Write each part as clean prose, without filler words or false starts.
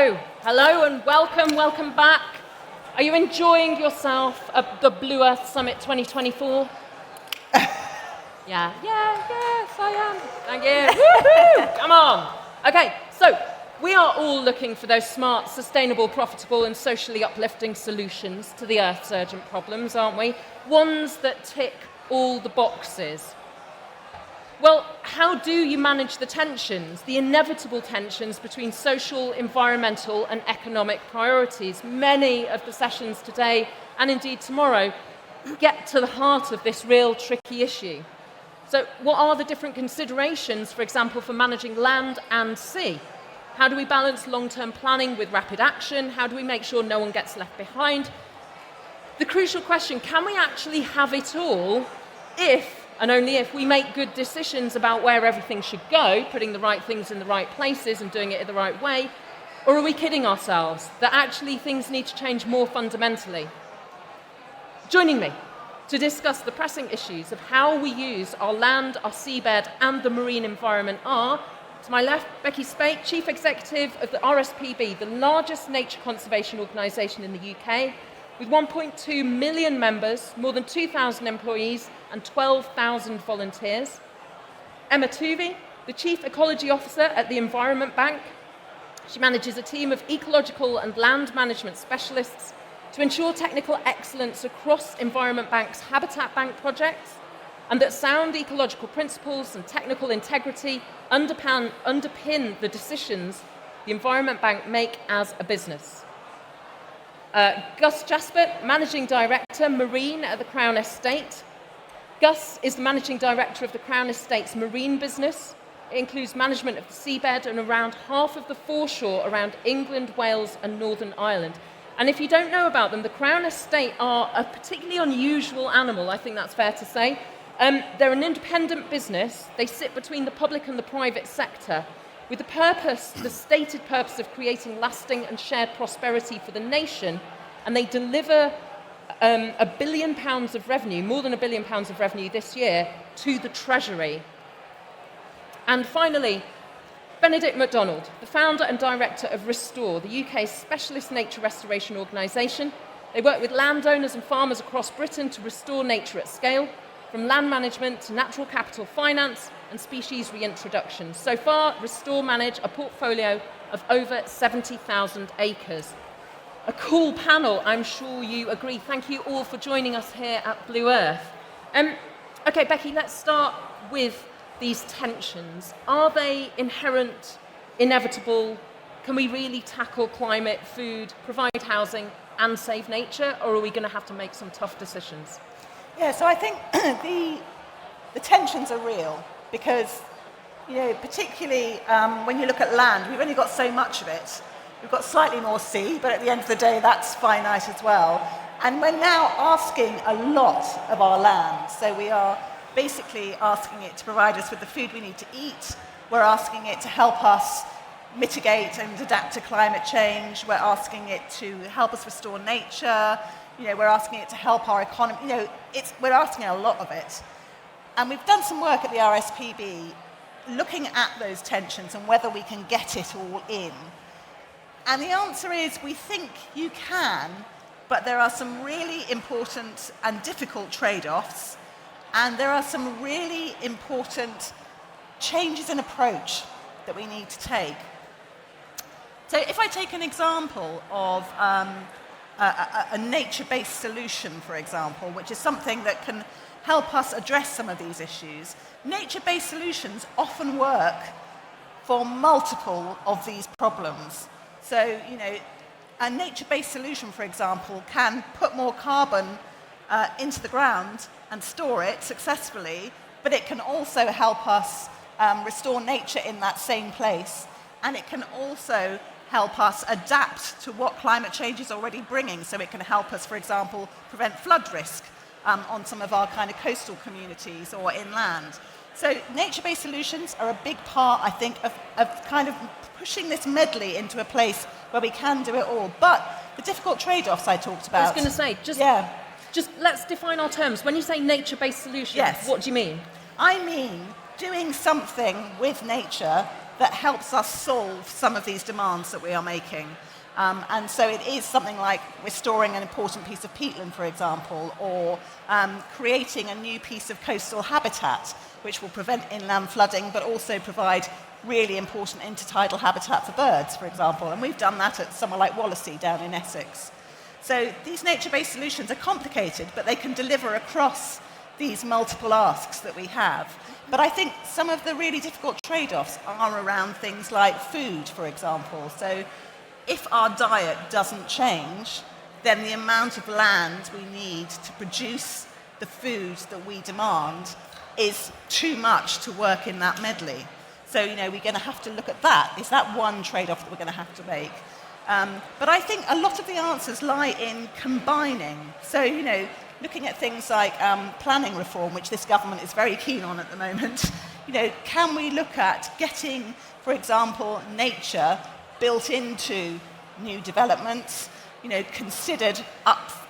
Hello and welcome back. Are you enjoying yourself at the Blue Earth Summit 2024? Yes, I am. Thank you. Woohoo! Come on. Okay, so we are all looking for those smart, sustainable, profitable and socially uplifting solutions to the Earth's urgent problems, aren't we? Ones that tick all the boxes. Well, how do you manage the tensions, the inevitable tensions between social, environmental and economic priorities? Many of the sessions today, and indeed tomorrow, get to the heart of this real tricky issue. So what are the different considerations, for example, for managing land and sea? How do we balance long-term planning with rapid action? How do we make sure no one gets left behind? The crucial question, can we actually have it all if and only if we make good decisions about where everything should go, putting the right things in the right places and doing it in the right way? Or are we kidding ourselves that actually things need to change more fundamentally? Joining me to discuss the pressing issues of how we use our land, our seabed and the marine environment are, to my left, Beccy Speight, Chief Executive of the RSPB, the largest nature conservation organisation in the UK, with 1.2 million members, more than 2,000 employees and 12,000 volunteers. Emma Toovey, the Chief Ecology Officer at the Environment Bank. She manages a team of ecological and land management specialists to ensure technical excellence across Environment Bank's Habitat Bank projects, and that sound ecological principles and technical integrity underpin the decisions the Environment Bank make as a business. Gus Jaspert, Managing Director, Marine at the Crown Estate. Gus is the Managing Director of the Crown Estate's marine business. It includes management of the seabed and around half of the foreshore around England, Wales and Northern Ireland. And if you don't know about them, the Crown Estate are a particularly unusual animal, I think that's fair to say. They're an independent business. They sit between the public and the private sector with the stated purpose of creating lasting and shared prosperity for the nation, and they deliver £1 billion of revenue, more than £1 billion of revenue this year, to the Treasury. And finally, Benedict Macdonald, the founder and director of Restore, the UK's specialist nature restoration organisation. They work with landowners and farmers across Britain to restore nature at scale, from land management to natural capital finance and species reintroduction. So far, Restore manage a portfolio of over 70,000 acres. A cool panel, I'm sure you agree. Thank you all for joining us here at Blue Earth. Okay, Beccy, let's start with these tensions. Are they inherent, inevitable? Can we really tackle climate, food, provide housing and save nature, or are we going to have to make some tough decisions? Yeah, so I think the tensions are real because, particularly when you look at land, we've only got so much of it. We've got slightly more sea, but at the end of the day, that's finite as well. And we're now asking a lot of our land. So we are basically asking it to provide us with the food we need to eat. We're asking it to help us mitigate and adapt to climate change. We're asking it to help us restore nature. We're asking it to help our economy. We're asking a lot of it. And we've done some work at the RSPB looking at those tensions and whether we can get it all in. And the answer is we think you can, but there are some really important and difficult trade-offs, and there are some really important changes in approach that we need to take. So if I take an example of a nature-based solution, for example, which is something that can help us address some of these issues. Nature-based solutions often work for multiple of these problems. So, a nature-based solution, for example, can put more carbon into the ground and store it successfully, but it can also help us restore nature in that same place, and it can also help us adapt to what climate change is already bringing. So it can help us, for example, prevent flood risk on some of our kind of coastal communities or inland. So nature-based solutions are a big part, I think, of kind of pushing this medley into a place where we can do it all. But the difficult trade-offs I talked about. I was going to say, just let's define our terms. When you say nature-based solutions, yes. What do you mean? I mean doing something with nature that helps us solve some of these demands that we are making. And so it is something like restoring an important piece of peatland, for example, or creating a new piece of coastal habitat, which will prevent inland flooding, but also provide really important intertidal habitat for birds, for example. And we've done that at somewhere like Wallasey down in Essex. So these nature-based solutions are complicated, but they can deliver across these multiple asks that we have. But I think some of the really difficult trade-offs are around things like food, for example. So if our diet doesn't change, then the amount of land we need to produce the food that we demand is too much to work in that medley. So, we're going to have to look at that. Is that one trade-off that we're going to have to make? But I think a lot of the answers lie in combining. So, looking at things like planning reform, which this government is very keen on at the moment, can we look at getting, for example, nature built into new developments, considered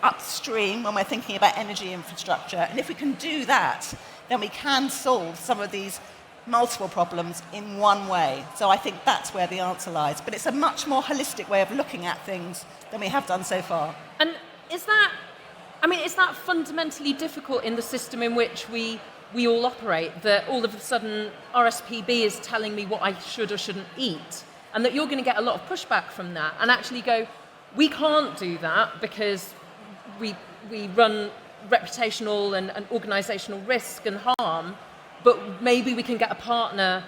upstream when we're thinking about energy infrastructure. And if we can do that, then we can solve some of these multiple problems in one way. So I think that's where the answer lies. But it's a much more holistic way of looking at things than we have done so far. And is that fundamentally difficult in the system in which we all operate, that all of a sudden RSPB is telling me what I should or shouldn't eat, and that you're going to get a lot of pushback from that, and actually go, we can't do that because we run reputational and organisational risk and harm, but maybe we can get a partner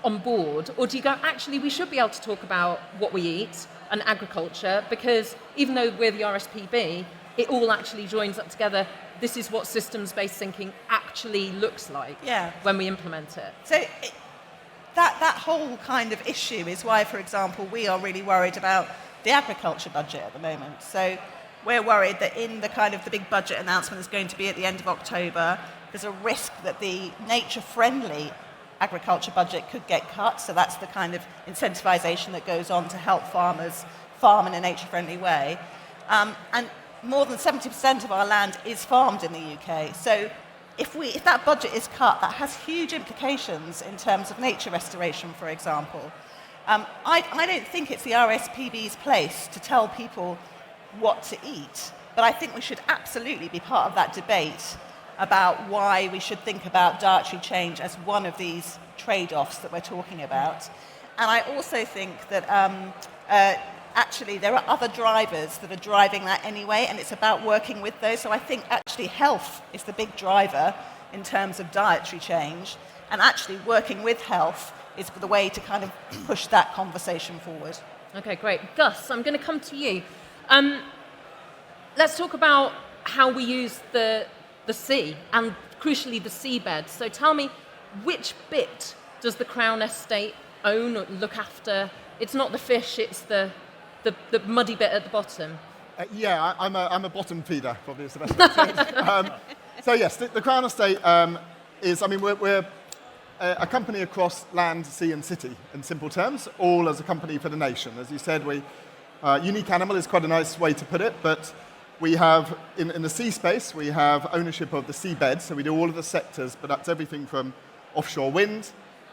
on board? Or do you go, actually, we should be able to talk about what we eat and agriculture, because even though we're the RSPB, it all actually joins up together. This is what systems-based thinking actually looks like when we implement it. So that whole kind of issue is why, for example, we are really worried about the agriculture budget at the moment. So we're worried that in the kind of the big budget announcement that's going to be at the end of October, there's a risk that the nature-friendly agriculture budget could get cut. So that's the kind of incentivisation that goes on to help farmers farm in a nature-friendly way. And more than 70% of our land is farmed in the UK. So if that budget is cut, that has huge implications in terms of nature restoration, for example. I don't think it's the RSPB's place to tell people what to eat, but I think we should absolutely be part of that debate about why we should think about dietary change as one of these trade-offs that we're talking about. And I also think that actually there are other drivers that are driving that anyway, and it's about working with those. So I think actually health is the big driver in terms of dietary change, and actually working with health is the way to kind of push that conversation forward. Okay, great. Gus, I'm going to come to you. Let's talk about how we use the sea, and crucially the seabed. So tell me, which bit does the Crown Estate own or look after? It's not the fish, it's the muddy bit at the bottom. I'm a bottom feeder, probably is the best way to say it. So yes, the Crown Estate is, we're a company across land, sea and city, in simple terms, all as a company for the nation. As you said, unique animal is quite a nice way to put it, but we have, in the sea space, we have ownership of the seabed, so we do all of the sectors, but that's everything from offshore wind,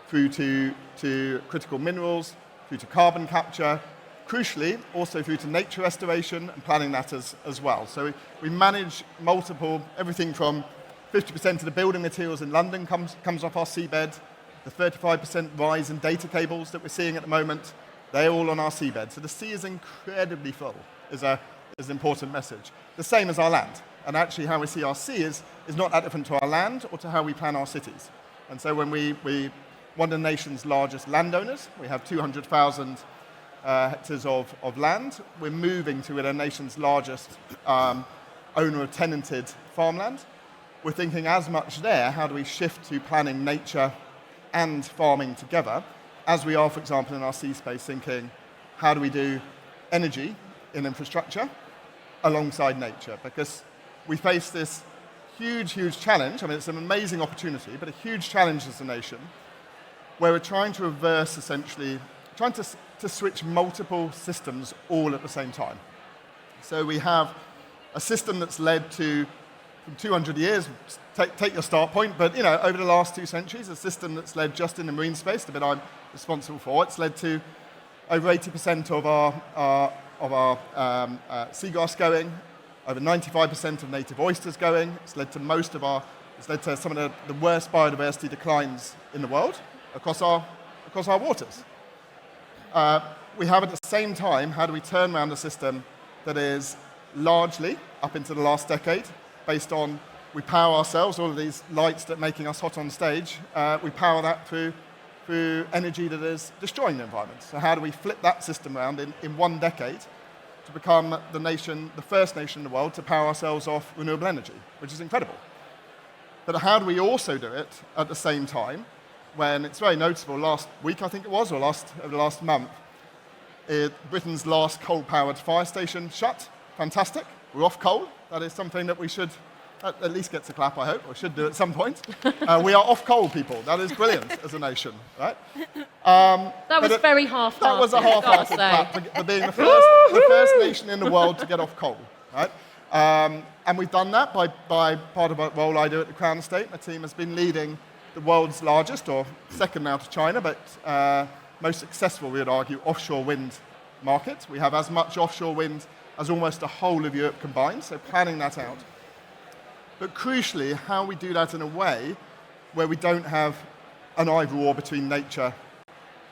through to critical minerals, through to carbon capture, crucially, also through to nature restoration and planning that as well. So we manage multiple, everything from 50% of the building materials in London comes off our seabed, the 35% rise in data cables that we're seeing at the moment, they're all on our seabed. So the sea is incredibly full, is an important message. The same as our land. And actually how we see our sea is not that different to our land or to how we plan our cities. And so when we're one of the nation's largest landowners, we have 200,000 hectares of land. We're moving to the nation's largest owner of tenanted farmland. We're thinking as much there, how do we shift to planning nature and farming together, as we are, for example, in our sea space, thinking how do we do energy in infrastructure alongside nature? Because we face this huge, huge challenge. It's an amazing opportunity, but a huge challenge as a nation, where we're trying to reverse, essentially, trying to switch multiple systems all at the same time. So we have a system that's led to from 200 years, take your start point, but over the last 2 centuries, a system that's led just in the marine space, the bit I'm responsible for, it's led to over 80% of our seagrass going, over 95% of native oysters going. It's led to some of the worst biodiversity declines in the world across our waters. We have at the same time, how do we turn around a system that is largely, up into the last decade, based on we power ourselves, all of these lights that are making us hot on stage, we power that through energy that is destroying the environment. So how do we flip that system around in 1 decade to become the first nation in the world to power ourselves off renewable energy, which is incredible. But how do we also do it at the same time when it's very noticeable, last week I think it was, or over the last month, Britain's last coal-powered fire station shut. Fantastic. We're off coal. That is something that we should at least get to clap, I hope, or should do at some point. We are off coal, people. That is brilliant as a nation, right? That was very half-hearted. That was a half-hearted clap for being the first nation in the world to get off coal, right? And we've done that by part of a role I do at the Crown Estate. My team has been leading the world's largest, or second now to China, but most successful, we would argue, offshore wind market. We have as much offshore wind as almost the whole of Europe combined, so planning that out. But crucially, how we do that in a way where we don't have an either-or between nature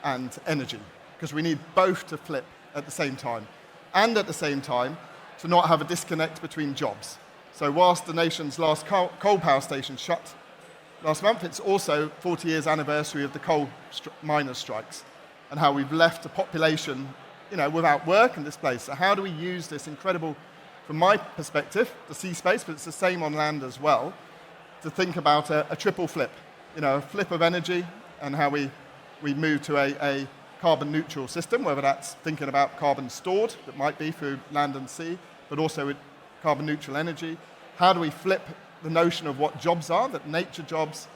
and energy, because we need both to flip at the same time, and at the same time to not have a disconnect between jobs. So whilst the nation's last coal power station shut last month, it's also 40 years anniversary of the coal miners' strikes, and how we've left a population without work and displaced. So how do we use this incredible, from my perspective, the sea space, but it's the same on land as well, to think about a triple flip, a flip of energy, and how we move to a carbon neutral system, whether that's thinking about carbon stored, that might be through land and sea, but also with carbon neutral energy. How do we flip the notion of what jobs are, that nature jobs,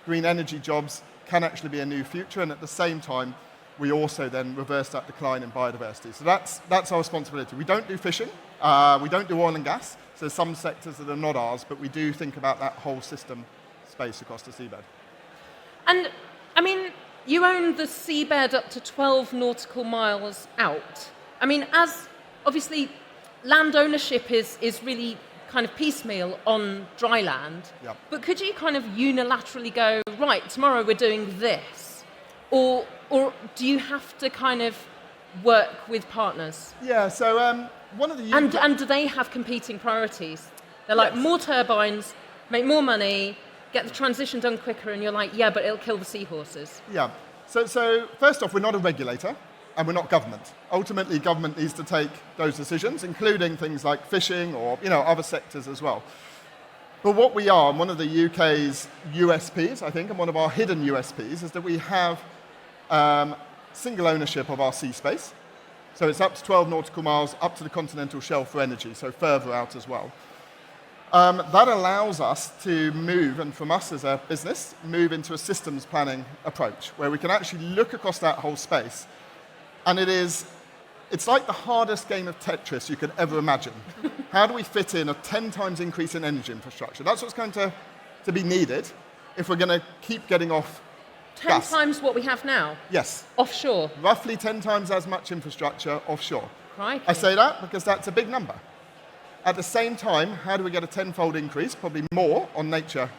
green energy jobs can actually be a new future, and at the same time, we also then reverse that decline in biodiversity. So that's our responsibility. We don't do fishing, we don't do oil and gas, so there's some sectors that are not ours, but we do think about that whole system space across the seabed. And, I mean, you own the seabed up to 12 nautical miles out. I mean, as, obviously, land ownership is really kind of piecemeal on dry land, Yep. But could you kind of unilaterally go, right, tomorrow we're doing this? Or do you have to kind of work with partners? Yeah, so one of the... And do they have competing priorities? They're like, Yes. more turbines, make more money, get the transition done quicker, and you're like, yeah, but it'll kill the seahorses. Yeah. So first off, we're not a regulator, and we're not government. Ultimately, government needs to take those decisions, including things like fishing or other sectors as well. But what we are, and one of the UK's USPs, I think, and one of our hidden USPs, is that we have single ownership of our sea space. So it's up to 12 nautical miles, up to the continental shelf for energy, so further out as well. That allows us to move, and from us as a business, move into a systems planning approach, where we can actually look across that whole space. And it's like the hardest game of Tetris you could ever imagine. How do we fit in a 10 times increase in energy infrastructure? That's what's going to be needed if we're going to keep getting off 10 gas. times what we have now? Yes. Offshore? Roughly 10 times as much infrastructure offshore. Crikey. I say that because that's a big number. At the same time, how do we get a 10-fold increase, probably more, on nature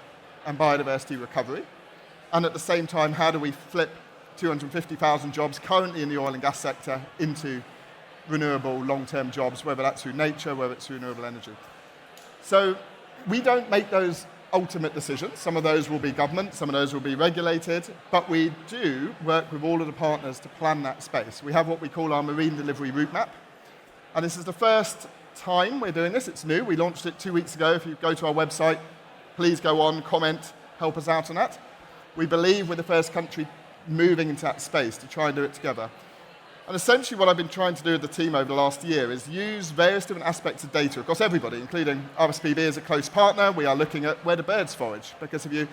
and biodiversity recovery? And at the same time, how do we flip 250,000 jobs currently in the oil and gas sector into renewable long-term jobs, whether that's through nature, whether it's through renewable energy? So we don't make those ultimate decisions. Some of those will be government, some of those will be regulated, but we do work with all of the partners to plan that space. We have what we call our marine delivery route map, and this is the first time we're doing this. It's new. We launched it 2 weeks ago. If you go to our website, please go on, comment, help us out on that. We believe we're the first country moving into that space to try and do it together. And essentially what I've been trying to do with the team over the last year is use various different aspects of data across everybody, including RSPB as a close partner. We are looking at where do birds forage, because if you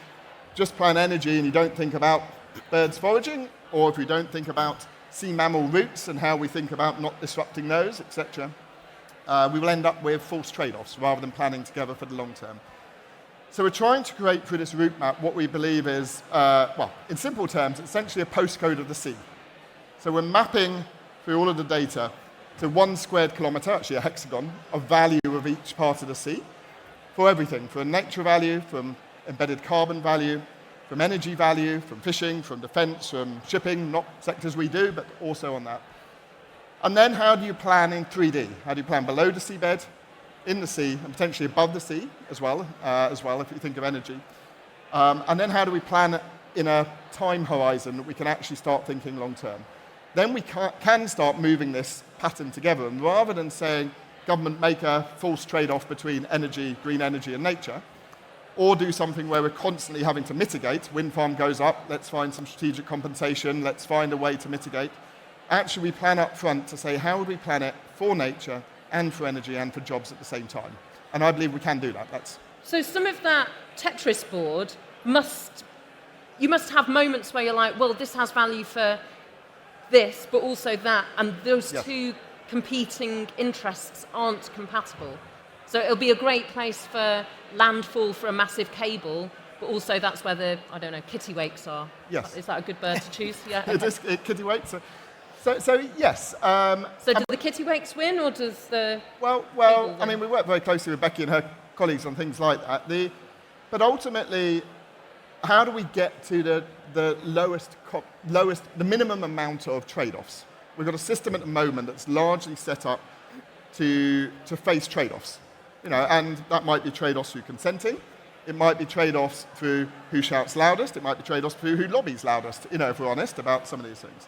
just plan energy and you don't think about birds foraging, or if you don't think about sea mammal routes and how we think about not disrupting those, etc., we will end up with false trade-offs rather than planning together for the long term. So we're trying to create through this route map what we believe is, well, in simple terms, essentially a postcode of the sea. So we're mapping through all of the data to 1 squared kilometre, actually a hexagon, of value of each part of the sea for everything, from nature value, from embedded carbon value, from energy value, from fishing, from defence, from shipping, not sectors we do, but also on that. And then how do you plan in 3D? How do you plan below the seabed, in the sea, and potentially above the sea as well if you think of energy. And then how do we plan in a time horizon that we can actually start thinking long term? Then we can start moving this pattern together. And rather than saying, government make a false trade-off between energy, green energy, and nature, or do something where we're constantly having to mitigate, wind farm goes up, let's find some strategic compensation, let's find a way to mitigate. Actually, we plan up front to say, how would we plan it for nature and for energy and for jobs at the same time? And I believe we can do that. So some of that Tetris board you must have moments where you're like, well, this has value for this, but also that, and those two competing interests aren't compatible. So it'll be a great place for landfall for a massive cable, but also that's where the, I don't know, kittiwakes are. Yes. Is that a good bird to choose? Yeah. It is kittiwakes. So yes. So do the kittiwakes win, or does the Well, I mean, we work very closely with Becky and her colleagues on things like that. But ultimately, how do we get to the the minimum amount of trade-offs? We've got a system at the moment that's largely set up to face trade-offs. And that might be trade-offs through consenting. It might be trade-offs through who shouts loudest. It might be trade-offs through who lobbies loudest, if we're honest about some of these things.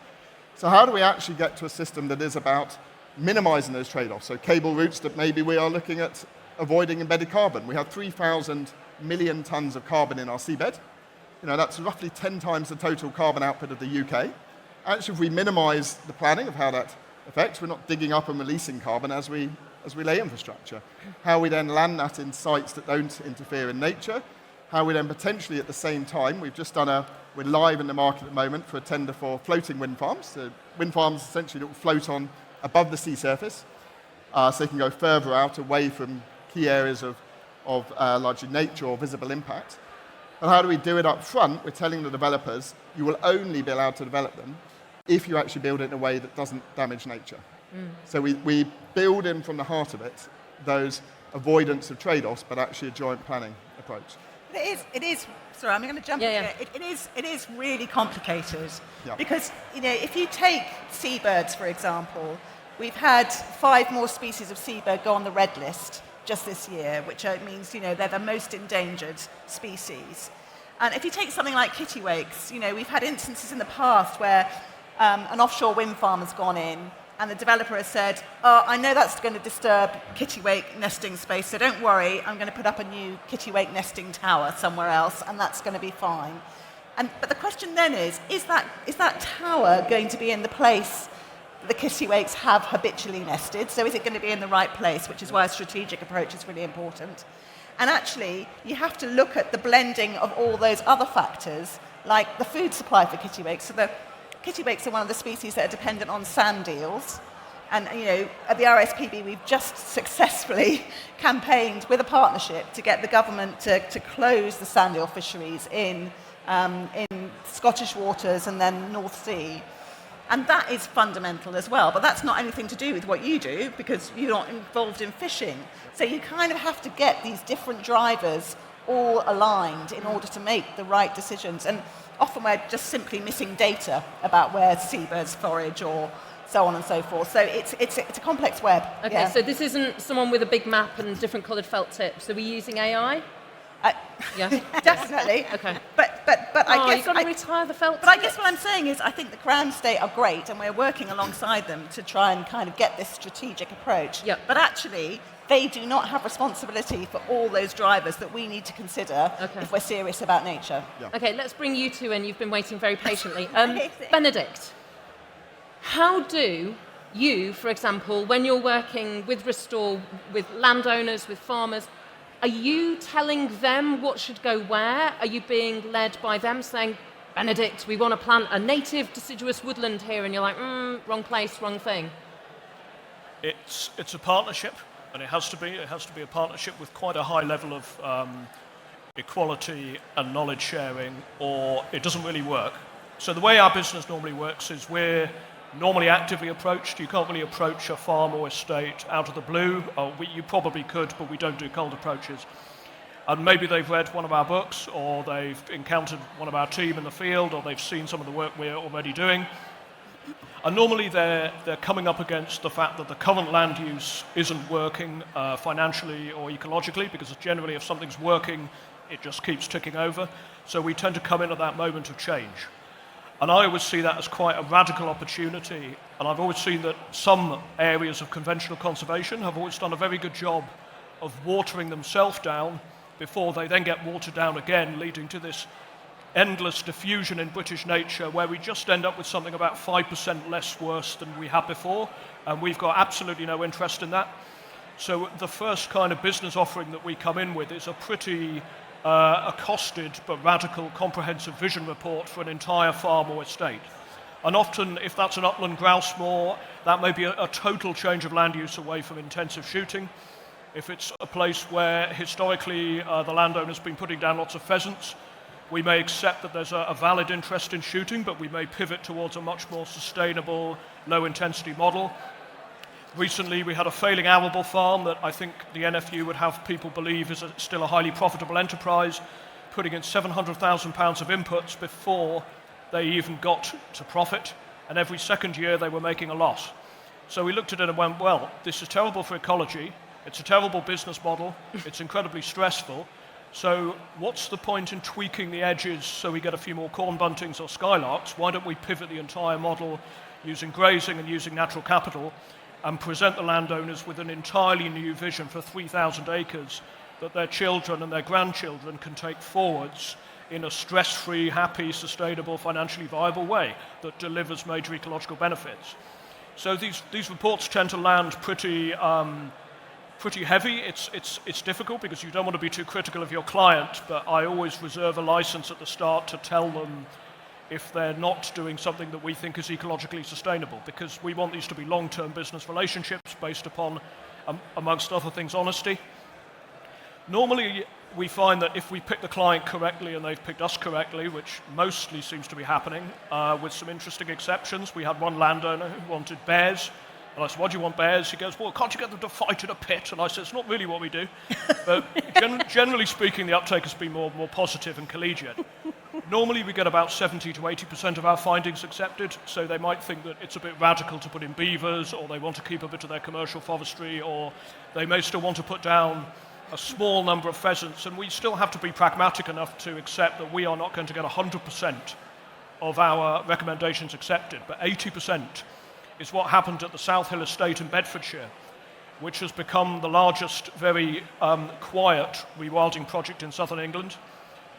So how do we actually get to a system that is about minimizing those trade-offs? So cable routes that maybe we are looking at avoiding embedded carbon. We have 3,000 million tons of carbon in our seabed. That's roughly 10 times the total carbon output of the UK. Actually, if we minimize the planning of how that affects, we're not digging up and releasing carbon as we lay infrastructure. How we then land that in sites that don't interfere in nature. How we then potentially at the same time, we're live in the market at the moment for a tender for floating wind farms. So wind farms essentially that will float on above the sea surface, so they can go further out away from key areas of largely nature or visible impact. And how do we do it up front? We're telling the developers, you will only be allowed to develop them if you actually build it in a way that doesn't damage nature. So we build in from the heart of it those avoidance of trade-offs, but actually a joint planning approach. It is. Sorry, I'm going to jump in here. It is really complicated because if you take seabirds for example, we've had 5 more species of seabird go on the red list just this year, which means they're the most endangered species. And if you take something like kittiwakes, we've had instances in the past where an offshore wind farm has gone in. And the developer has said, I know that's going to disturb kittiwake nesting space, so don't worry, I'm going to put up a new kittiwake nesting tower somewhere else, and that's going to be fine. But the question then is that tower going to be in the place the kittiwakes have habitually nested? So is it going to be in the right place, which is why a strategic approach is really important. And actually, you have to look at the blending of all those other factors, like the food supply for kittiwakes. So the kittiwakes are one of the species that are dependent on sand eels. And at the RSPB, we've just successfully campaigned with a partnership to get the government to close the sand eel fisheries in Scottish waters and then North Sea. And that is fundamental as well. But that's not anything to do with what you do, because you're not involved in fishing. So you kind of have to get these different drivers all aligned in order to make the right decisions. And often we're just simply missing data about where seabirds forage or so on and so forth. So it's a complex web. Okay, so this isn't someone with a big map and different coloured felt tips. Are we using AI? Yeah, definitely. Okay. But I guess you've got to retire the felt tips. But I guess what I'm saying is I think the Crown Estate are great, and we're working alongside them to try and kind of get this strategic approach. Yep. But actually, they do not have responsibility for all those drivers that we need to consider if we're serious about nature. Yeah. Okay, let's bring you two in. You've been waiting very patiently. Benedict, how do you, for example, when you're working with Restore, with landowners, with farmers, are you telling them what should go where? Are you being led by them saying, Benedict, we want to plant a native deciduous woodland here, and you're like, wrong place, wrong thing? It's a partnership, and it has to be a partnership with quite a high level of equality and knowledge sharing, or it doesn't really work. So the way our business normally works is we're normally actively approached. You can't really approach a farm or estate out of the blue. You probably could, but we don't do cold approaches. And maybe they've read one of our books, or they've encountered one of our team in the field, or they've seen some of the work we're already doing. And normally they're coming up against the fact that the current land use isn't working financially or ecologically, because generally if something's working, it just keeps ticking over. So we tend to come in at that moment of change. And I always see that as quite a radical opportunity. And I've always seen that some areas of conventional conservation have always done a very good job of watering themselves down before they then get watered down again, leading to this endless diffusion in British nature where we just end up with something about 5% less worse than we had before, and we've got absolutely no interest in that. So the first kind of business offering that we come in with is a pretty accosted but radical comprehensive vision report for an entire farm or estate. And often, if that's an upland grouse moor, that may be a total change of land use away from intensive shooting. If it's a place where historically the landowner's been putting down lots of pheasants, we may accept that there's a valid interest in shooting, but we may pivot towards a much more sustainable, low-intensity model. Recently, we had a failing arable farm that I think the NFU would have people believe is still a highly profitable enterprise, putting in £700,000 of inputs before they even got to profit, and every second year they were making a loss. So we looked at it and went, well, this is terrible for ecology, it's a terrible business model, it's incredibly stressful, so what's the point in tweaking the edges so we get a few more corn buntings or skylarks? Why don't we pivot the entire model using grazing and using natural capital and present the landowners with an entirely new vision for 3,000 acres that their children and their grandchildren can take forwards in a stress-free, happy, sustainable, financially viable way that delivers major ecological benefits. So these reports tend to land pretty heavy. It's difficult because you don't want to be too critical of your client, but I always reserve a license at the start to tell them if they're not doing something that we think is ecologically sustainable, because we want these to be long-term business relationships based upon, amongst other things, honesty. Normally, we find that if we pick the client correctly and they've picked us correctly, which mostly seems to be happening, with some interesting exceptions. We had one landowner who wanted bears, and I said, why do you want bears? He goes, well, can't you get them to fight in a pit? And I said, it's not really what we do. But generally speaking, the uptake has been more positive and collegiate. Normally, we get about 70 to 80% of our findings accepted, so they might think that it's a bit radical to put in beavers, or they want to keep a bit of their commercial forestry, or they may still want to put down a small number of pheasants, and we still have to be pragmatic enough to accept that we are not going to get 100% of our recommendations accepted, but 80% is what happened at the South Hill Estate in Bedfordshire, which has become the largest, very quiet rewilding project in southern England.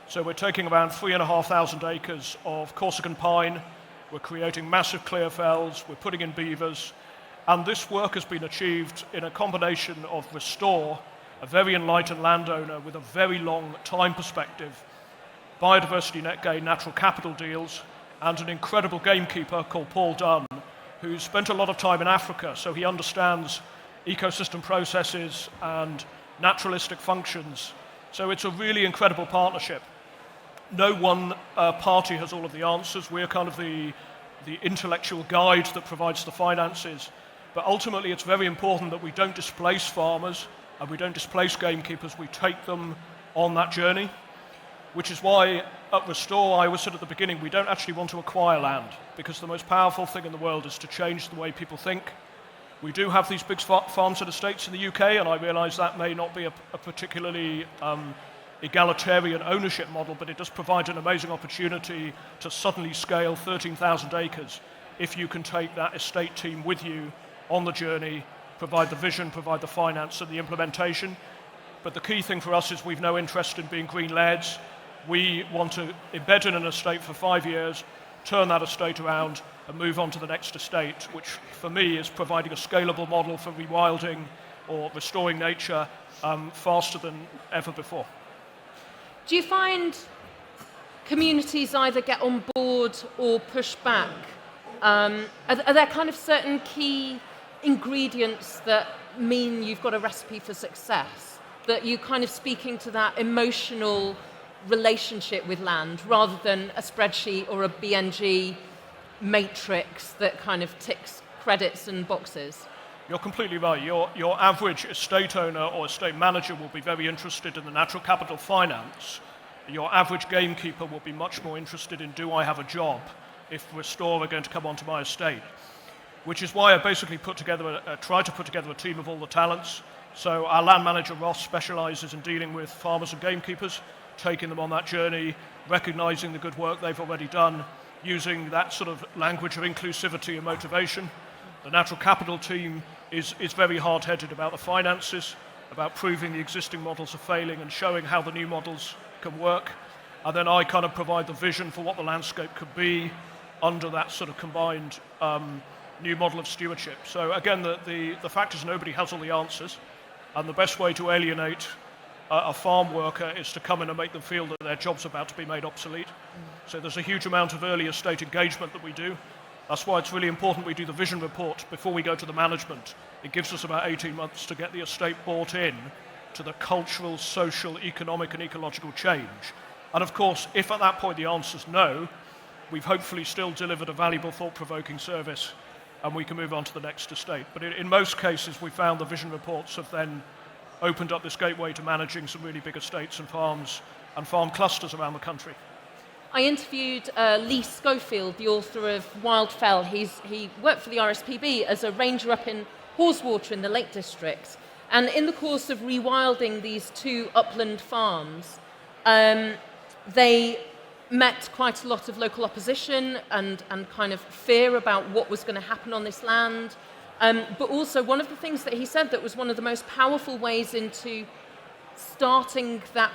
So we're taking around 3,500 acres of Corsican pine, we're creating massive clear fells, we're putting in beavers, and this work has been achieved in a combination of Restore, a very enlightened landowner with a very long time perspective, biodiversity net gain natural capital deals, and an incredible gamekeeper called Paul Dunn, who spent a lot of time in Africa, so he understands ecosystem processes and naturalistic functions. So it's a really incredible partnership. No one party has all of the answers. We're kind of the intellectual guide that provides the finances. But ultimately, it's very important that we don't displace farmers and we don't displace gamekeepers. We take them on that journey, which is why at Restore, I always said at the beginning, we don't actually want to acquire land, because the most powerful thing in the world is to change the way people think. We do have these big farms and estates in the UK, and I realise that may not be a particularly egalitarian ownership model, but it does provide an amazing opportunity to suddenly scale 13,000 acres if you can take that estate team with you on the journey, provide the vision, provide the finance and the implementation. But the key thing for us is we've no interest in being green-leds. We want to embed in an estate for 5 years, turn that estate around and move on to the next estate, which for me is providing a scalable model for rewilding or restoring nature faster than ever before. Do you find communities either get on board or push back? Are there kind of certain key ingredients that mean you've got a recipe for success? That you kind of speaking to that emotional relationship with land rather than a spreadsheet or a BNG matrix that kind of ticks credits and boxes. You're completely right. Your average estate owner or estate manager will be very interested in the natural capital finance. Your average gamekeeper will be much more interested in, do I have a job if Restore are going to come onto my estate? Which is why I basically try to put together a team of all the talents. So our land manager, Ross, specialises in dealing with farmers and gamekeepers, taking them on that journey, recognising the good work they've already done, using that sort of language of inclusivity and motivation. The natural capital team is very hard-headed about the finances, about proving the existing models are failing and showing how the new models can work. And then I kind of provide the vision for what the landscape could be under that sort of combined new model of stewardship. So again, the fact is nobody has all the answers, and the best way to alienate a farm worker is to come in and make them feel that their job's about to be made obsolete. So there's a huge amount of early estate engagement that we do. That's why it's really important we do the vision report before we go to the management. It gives us about 18 months to get the estate bought in to the cultural, social, economic and ecological change. And of course, if at that point the answer's no, we've hopefully still delivered a valuable, thought-provoking service and we can move on to the next estate. But in most cases, we found the vision reports have then opened up this gateway to managing some really big estates and farm clusters around the country. I interviewed Lee Schofield, the author of Wildfell. He worked for the RSPB as a ranger up in Haweswater in the Lake District. And in the course of rewilding these two upland farms, they met quite a lot of local opposition and kind of fear about what was going to happen on this land. But also one of the things that he said that was one of the most powerful ways into starting that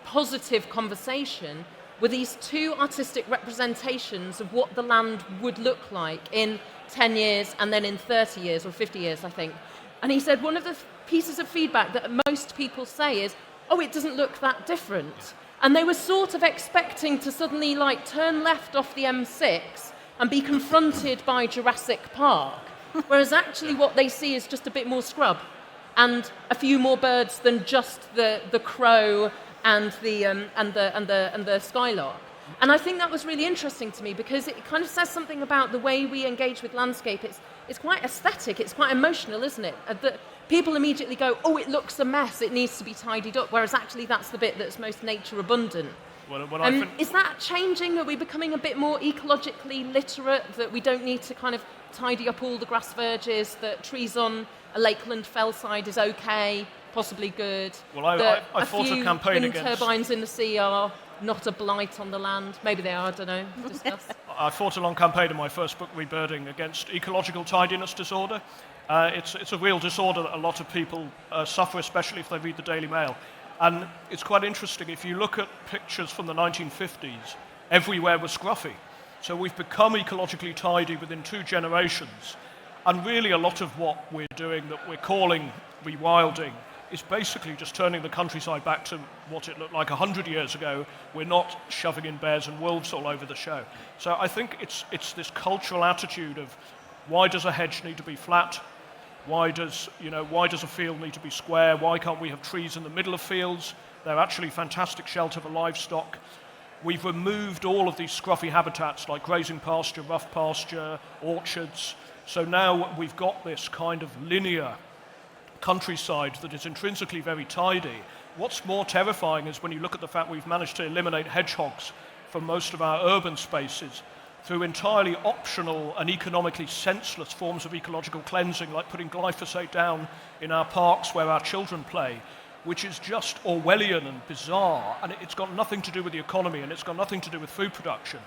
positive conversation were these two artistic representations of what the land would look like in 10 years and then in 30 years or 50 years, I think. And he said one of the pieces of feedback that most people say is, oh, it doesn't look that different. And they were sort of expecting to suddenly like turn left off the M6 and be confronted by Jurassic Park, whereas actually what they see is just a bit more scrub and a few more birds than just the crow and the skylark. And I think that was really interesting to me because it kind of says something about the way we engage with landscape. It's quite aesthetic, it's quite emotional, isn't it? That people immediately go, oh, it looks a mess, it needs to be tidied up, whereas actually that's the bit that's most nature abundant. Is that changing? Are we becoming a bit more ecologically literate, that we don't need to kind of tidy up all the grass verges, that trees on a lakeland fell side is okay, possibly good? Well, I fought a campaign wind against... turbines in the sea are not a blight on the land. Maybe they are, I don't know. Discuss. I fought a long campaign in my first book, Rebirding, against ecological tidiness disorder. It's a real disorder that a lot of people suffer, especially if they read the Daily Mail. And it's quite interesting. If you look at pictures from the 1950s, everywhere was scruffy. So we've become ecologically tidy within 2 generations. And really a lot of what we're doing that we're calling rewilding is basically just turning the countryside back to what it looked like 100 years ago. We're not shoving in bears and wolves all over the show. So I think it's this cultural attitude of, why does a hedge need to be flat? Why does a field need to be square? Why can't we have trees in the middle of fields? They're actually fantastic shelter for livestock. We've removed all of these scruffy habitats like grazing pasture, rough pasture, orchards. So now we've got this kind of linear countryside that is intrinsically very tidy. What's more terrifying is when you look at the fact we've managed to eliminate hedgehogs from most of our urban spaces through entirely optional and economically senseless forms of ecological cleansing, like putting glyphosate down in our parks where our children play, which is just Orwellian and bizarre, and it's got nothing to do with the economy, and it's got nothing to do with food production.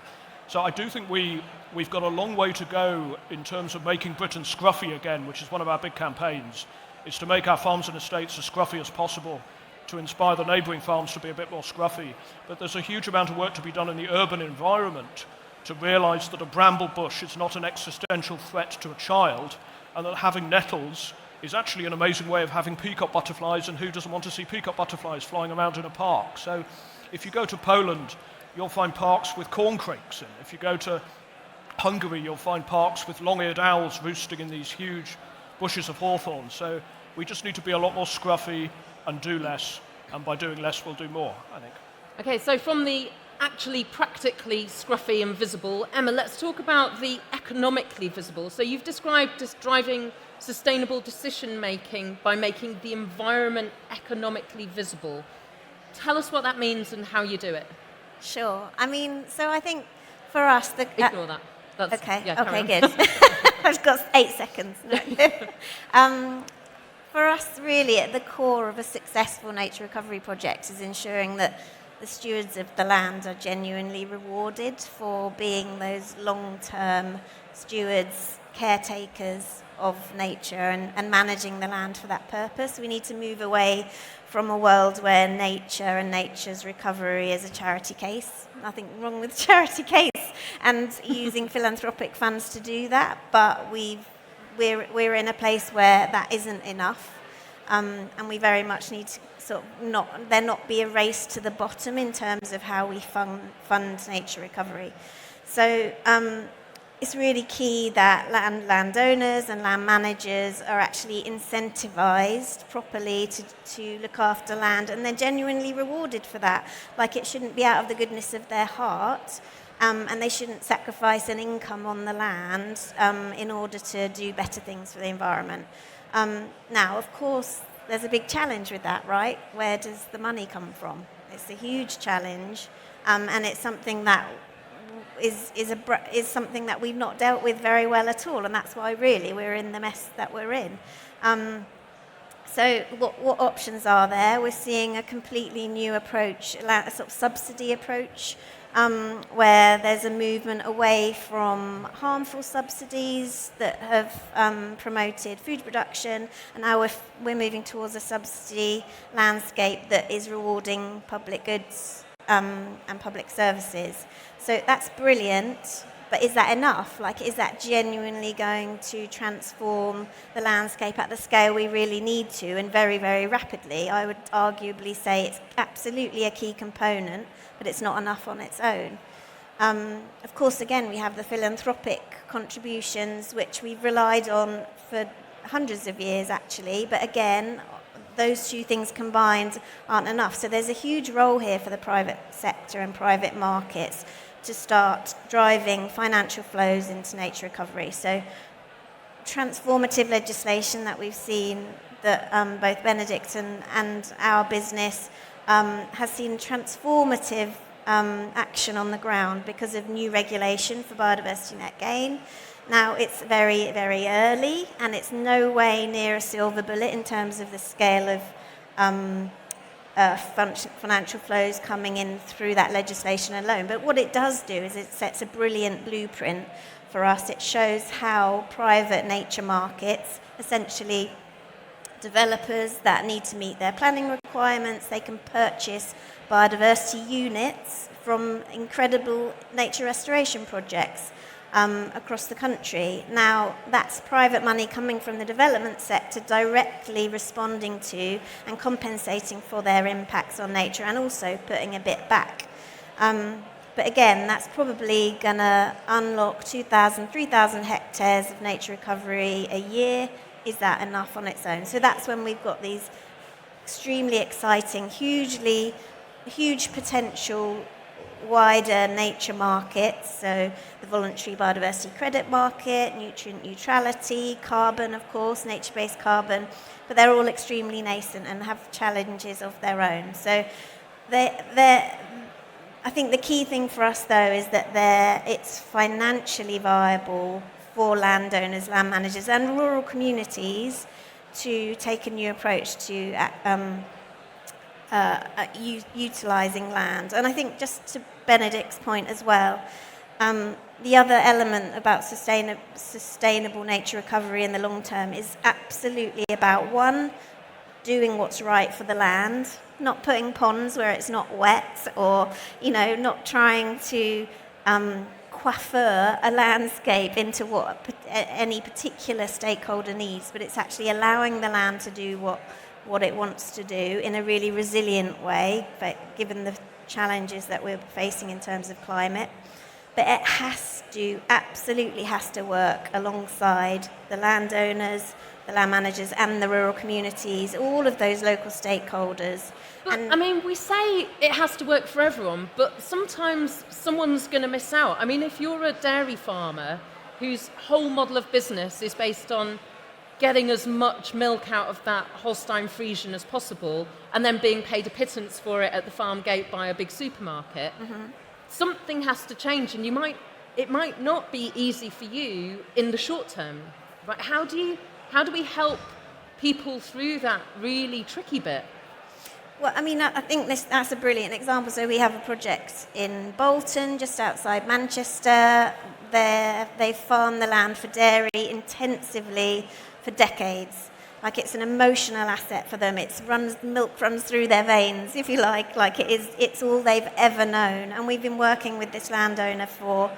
So I do think we've got a long way to go in terms of making Britain scruffy again, which is one of our big campaigns, is to make our farms and estates as scruffy as possible, to inspire the neighbouring farms to be a bit more scruffy. But there's a huge amount of work to be done in the urban environment to realise that a bramble bush is not an existential threat to a child, and that having nettles is actually an amazing way of having peacock butterflies, and who doesn't want to see peacock butterflies flying around in a park? So if you go to Poland, you'll find parks with corncrakes in. If you go to Hungary, you'll find parks with long-eared owls roosting in these huge bushes of hawthorn. So we just need to be a lot more scruffy and do less, and by doing less, we'll do more, I think. Okay, so from the actually practically scruffy and visible, Emma, let's talk about the economically visible. So you've described as driving sustainable decision making by making the environment economically visible. Tell us what that means and how you do it. Sure. I mean, so I think for us, Ignore that. That's, okay. yeah, Okay. Good. I've got 8 seconds. For us, really, at the core of a successful nature recovery project is ensuring that the stewards of the land are genuinely rewarded for being those long-term stewards, caretakers of nature and managing the land for that purpose. We need to move away from a world where nature and nature's recovery is a charity case. Nothing wrong with charity case and using philanthropic funds to do that, but we're in a place where that isn't enough. And we very much need to sort of not be a race to the bottom in terms of how we fund nature recovery. So it's really key that landowners and land managers are actually incentivized properly to look after land, and they're genuinely rewarded for that. Like, it shouldn't be out of the goodness of their heart, and they shouldn't sacrifice an income on the land in order to do better things for the environment. Now, of course, there's a big challenge with that, right? Where does the money come from? It's a huge challenge, and it's something that is something that we've not dealt with very well at all, and that's why really we're in the mess that we're in. So what options are there? We're seeing a completely new approach, a sort of subsidy approach, where there's a movement away from harmful subsidies that have promoted food production, and now we're moving towards a subsidy landscape that is rewarding public goods and public services. So that's brilliant, but is that enough? Like, is that genuinely going to transform the landscape at the scale we really need to, and very, very rapidly? I would arguably say it's absolutely a key component, but it's not enough on its own. Of course, again, we have the philanthropic contributions, which we've relied on for hundreds of years, actually, but again, those two things combined aren't enough. So there's a huge role here for the private sector and private markets to start driving financial flows into nature recovery. So transformative legislation that we've seen that both Benedict and our business has seen transformative action on the ground because of new regulation for biodiversity net gain. Now, it's very, very early, and it's no way near a silver bullet in terms of the scale of financial flows coming in through that legislation alone. But what it does do is it sets a brilliant blueprint for us. It shows how private nature markets, essentially developers that need to meet their planning requirements, they can purchase biodiversity units from incredible nature restoration projects across the country. Now, that's private money coming from the development sector directly responding to and compensating for their impacts on nature, and also putting a bit back. But again, that's probably going to unlock 2,000, 3,000 hectares of nature recovery a year. Is that enough on its own? So that's when we've got these extremely exciting, huge potential wider nature markets, so the voluntary biodiversity credit market, nutrient neutrality, carbon, of course, nature-based carbon, but they're all extremely nascent and have challenges of their own. So I think the key thing for us, though, is that it's financially viable for landowners, land managers, and rural communities to take a new approach to utilising land. And I think, just to Benedict's point as well, the other element about sustainable nature recovery in the long term is absolutely about, one, doing what's right for the land, not putting ponds where it's not wet, or not trying to coiffure a landscape into what any particular stakeholder needs, but it's actually allowing the land to do what it wants to do in a really resilient way, but given the challenges that we're facing in terms of climate. But it absolutely has to work alongside the landowners, the land managers and the rural communities, all of those local stakeholders. But, I mean, we say it has to work for everyone, but sometimes someone's going to miss out. I mean, if you're a dairy farmer whose whole model of business is based on getting as much milk out of that Holstein Friesian as possible and then being paid a pittance for it at the farm gate by a big supermarket, something has to change, and it might not be easy for you in the short term. Right? How do we help people through that really tricky bit? Well, I mean, I think that's a brilliant example. So we have a project in Bolton, just outside Manchester. They farm the land for dairy intensively for decades. Like, it's an emotional asset for them. Milk runs through their veins, if you like it's all they've ever known. And we've been working with this landowner for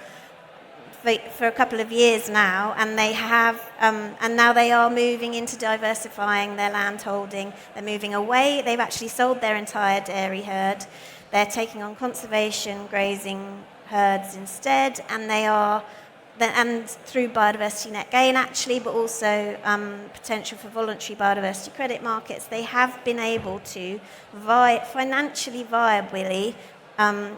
a couple of years now, and they have, and now they are moving into diversifying their land holding. They're moving away. They've actually sold their entire dairy herd. They're taking on conservation grazing herds instead, and and through biodiversity net gain actually, but also potential for voluntary biodiversity credit markets, they have been able to financially viably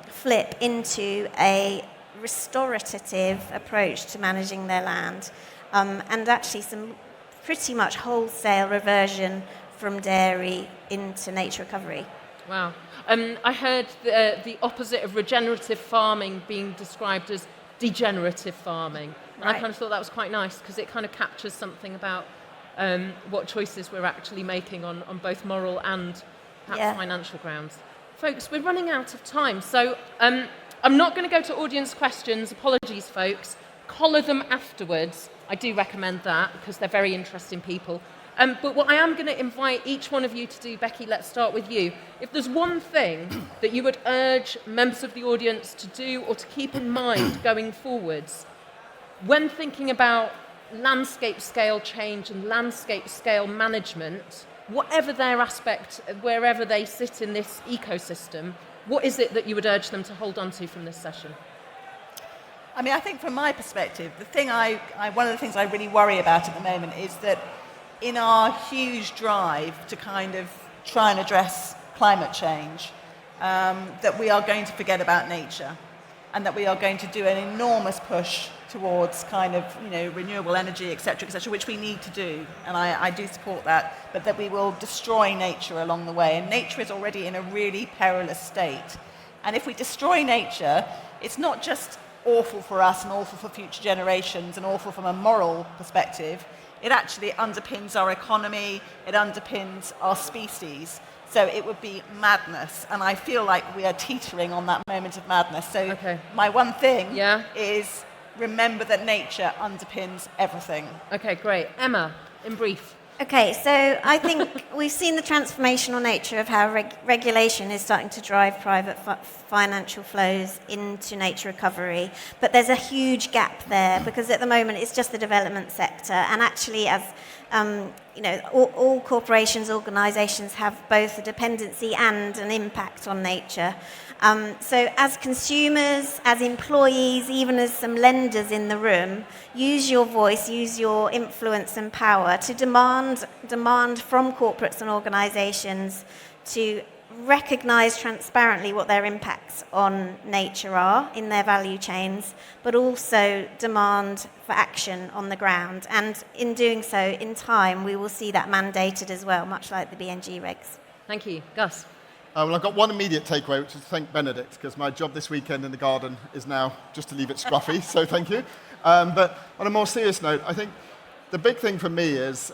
flip into a restorative approach to managing their land, and actually some pretty much wholesale reversion from dairy into nature recovery. Wow. I heard the opposite of regenerative farming being described as degenerative farming. And I kind of thought that was quite nice because it kind of captures something about what choices we're actually making on both moral and perhaps financial grounds. Folks, we're running out of time, so I'm not going to go to audience questions. Apologies, folks. Collar them afterwards. I do recommend that because they're very interesting people. But what I am going to invite each one of you to do, Becky, let's start with you. If there's one thing that you would urge members of the audience to do or to keep in mind going forwards, when thinking about landscape scale change and landscape scale management, whatever their aspect, wherever they sit in this ecosystem, what is it that you would urge them to hold on to from this session? I mean, I think from my perspective, one of the things I really worry about at the moment is that in our huge drive to kind of try and address climate change, that we are going to forget about nature, and that we are going to do an enormous push towards kind of, renewable energy, et cetera, which we need to do, and I do support that, but that we will destroy nature along the way. And nature is already in a really perilous state. And if we destroy nature, it's not just awful for us and awful for future generations and awful from a moral perspective, it actually underpins our economy, it underpins our species. So it would be madness, and I feel like we are teetering on that moment of madness. So my one thing is remember that nature underpins everything. Okay, great. Emma, in brief. Okay, so I think we've seen the transformational nature of how regulation is starting to drive private financial flows into nature recovery, but there's a huge gap there because at the moment it's just the development sector, and actually as all corporations, organisations have both a dependency and an impact on nature. So as consumers, as employees, even as some lenders in the room, use your voice, use your influence and power to demand from corporates and organisations to recognise transparently what their impacts on nature are in their value chains, but also demand for action on the ground. And in doing so, in time, we will see that mandated as well, much like the BNG regs. Thank you. Gus? Well, I've got one immediate takeaway, which is to thank Benedict, because my job this weekend in the garden is now just to leave it scruffy, so thank you. But on a more serious note, I think the big thing for me is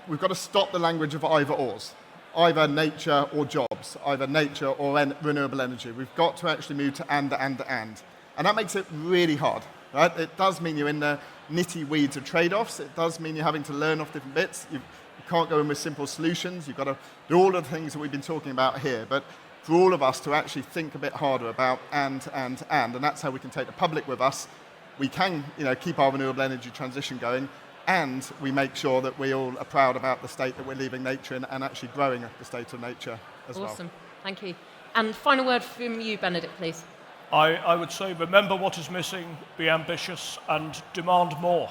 we've got to stop the language of either-ors. Either nature or jobs, either nature or renewable energy. We've got to actually move to and. And that makes it really hard, right? It does mean you're in the nitty weeds of trade-offs. It does mean you're having to learn off different bits. You can't go in with simple solutions. You've got to do all of the things that we've been talking about here. But for all of us to actually think a bit harder about and that's how we can take the public with us. We can, keep our renewable energy transition going, and we make sure that we all are proud about the state that we're leaving nature in and actually growing the state of nature as well. Awesome. Thank you. And final word from you, Benedict, please. I would say remember what is missing, be ambitious, and demand more.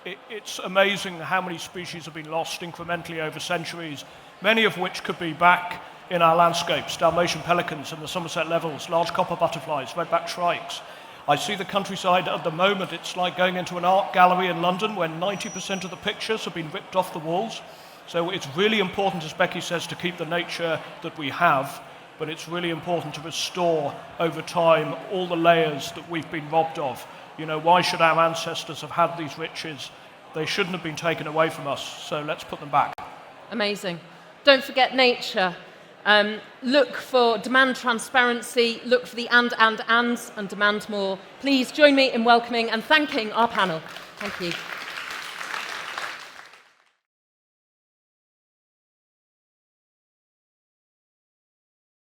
it's amazing how many species have been lost incrementally over centuries, many of which could be back in our landscapes. Dalmatian pelicans in the Somerset levels, large copper butterflies, redback shrikes. I see the countryside at the moment, it's like going into an art gallery in London when 90% of the pictures have been ripped off the walls. So it's really important, as Beccy says, to keep the nature that we have, but it's really important to restore over time all the layers that we've been robbed of. You know, why should our ancestors have had these riches? They shouldn't have been taken away from us, so let's put them back. Amazing. Don't forget nature. Look for demand transparency, look for the and demand more. Please join me in welcoming and thanking our panel. Thank you.